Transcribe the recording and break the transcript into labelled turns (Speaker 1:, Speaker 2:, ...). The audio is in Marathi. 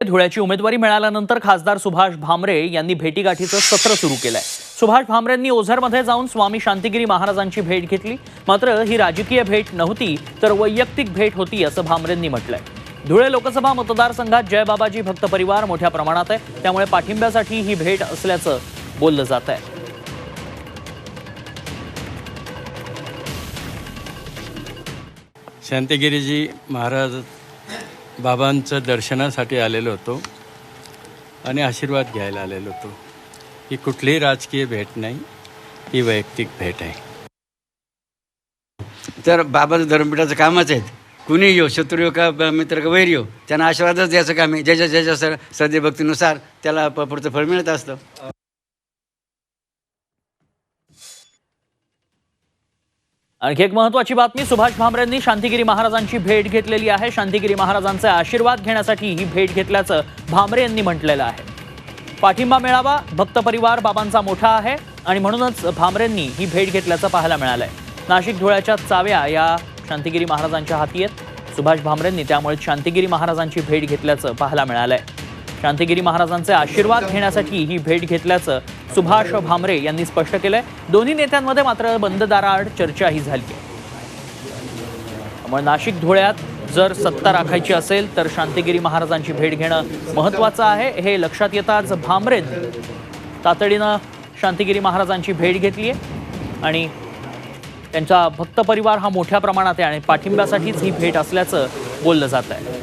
Speaker 1: धुळ्याची उमेदवारी मिळाल्यानंतर खासदार सुभाष भामरे यांनी भेटीगाठीचं सत्र सुरू केलंय। सुभाष भामरेंनी ओझरमध्ये जाऊन स्वामी शांतिगिरी महाराजांची भेट घेतली। मात्र ही राजकीय भेट नव्हती तर वैयक्तिक भेट होती असं भामरेंनी म्हटलंय। धुळे लोकसभा मतदारसंघात जय बाबाजी भक्त परिवार मोठ्या प्रमाणात आहे, त्यामुळे पाठिंब्यासाठी ही भेट असल्याचं बोललं जात आहे।
Speaker 2: शांतिगिरीजी महाराज बाबांचं दर्शनासाठी आलेलो होतो आणि आशीर्वाद घ्यायला आलेलो होतो। ही कुठलीही राजकीय भेट नाही, ही वैयक्तिक भेट आहे।
Speaker 3: तर बाबाचं धर्मपीठाचं कामच आहे। कुणी येऊ, शत्रू येऊ का मित्र का वैर येऊ, त्यांना आशीर्वादच द्यायचं काम आहे। ज्याच्या श्रद्धेभक्तीनुसार त्याला पुढचं फळ मिळत असतं।
Speaker 1: आणखी एक महत्त्वाची बातमी, सुभाष भामरेंनी शांतिगिरी महाराजांची भेट घेतलेली आहे। शांतिगिरी महाराजांचे आशीर्वाद घेण्यासाठी ही भेट घेतल्याचं भामरे यांनी म्हटलेलं आहे। पाठिंबा मिळावा, भक्त परिवार बाबांचा मोठा आहे आणि म्हणूनच भामरेंनी ही भेट घेतल्याचं पाहायला मिळालंय। नाशिक धुळ्याच्या चाव्या या शांतिगिरी महाराजांच्या हाती आहेत। सुभाष भामरेंनी त्यामुळे शांतिगिरी महाराजांची भेट घेतल्याचं पाहायला मिळालंय। शांतिगिरी महाराजांचे आशीर्वाद घेण्यासाठी ही भेट घेतल्याचं सुभाष भामरे यांनी स्पष्ट केलंय। दोन्ही नेत्यांमध्ये मात्र बंद दाराआड चर्चाही झाली आहे। त्यामुळे नाशिक धुळ्यात जर सत्ता राखायची असेल तर शांतिगिरी महाराजांची भेट घेणं महत्त्वाचं आहे, हे लक्षात येताच भामरेंनी तातडीनं शांतिगिरी महाराजांची भेट घेतली आहे आणि त्यांचा भक्त परिवार हा मोठ्या प्रमाणात आहे आणि पाठिंब्यासाठीच ही भेट असल्याचं बोललं जात आहे।